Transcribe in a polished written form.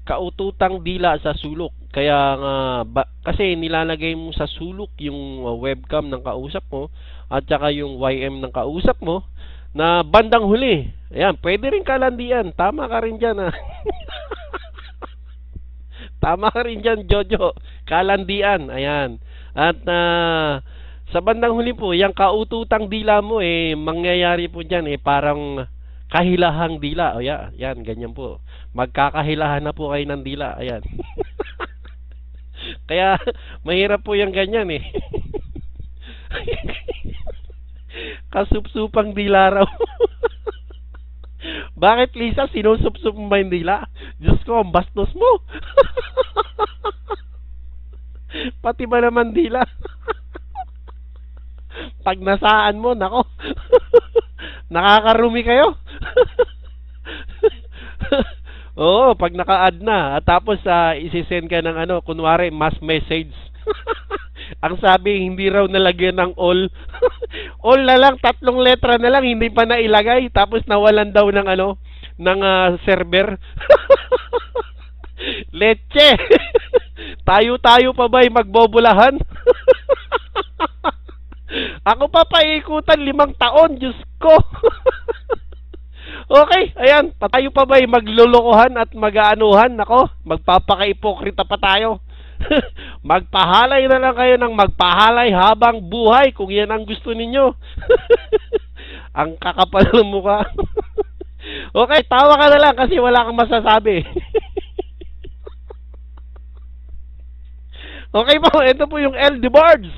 kaututang dila sa sulok. Kaya nga, kasi nilalagay mo sa sulok yung webcam ng kausap mo at saka yung YM ng kausap mo na bandang huli. Ayan, pwede rin kalandian. Tama ka rin dyan, ha. Tama ka rin dyan, Jojo. Kalandian. Ayan. At sa bandang huli po, yung kaututang dila mo, mangyayari po dyan, parang kahilahang dila. O yan, ganyan po. Magkakahilahan na po kayo ng dila. Ayan. Kaya, mahirap po yung ganyan, Kasupsupang dila raw. Bakit, Lisa? Sinusupsup mo ba yung dila? Diyos ko, ang bastos mo. Pati ba naman dila? Pag nasaan mo, nako. Nakakarumi kayo. Oo, pag naka-add na at tapos isi-send ka ng kunwari mass message. Ang sabi hindi raw nalagyan ng all. All na lang, 3 letra na lang, hindi pa nailagay, tapos nawalan daw ng ng server. Leche. Tayo-tayo pa ba'y magbobolahan? Ako pa paikutan 5 taon, Diyos ko. Okay, ayan, patayo pa ba'y maglulukuhan at mag-aanuhan? Nako, magpapaka-ipokrita pa tayo. Magpahalay na lang kayo ng magpahalay habang buhay kung yan ang gusto ninyo. Ang kakapal ng mukha. Okay, tawa ka na lang kasi wala kang masasabi. Okay po, ito po yung LD Bards.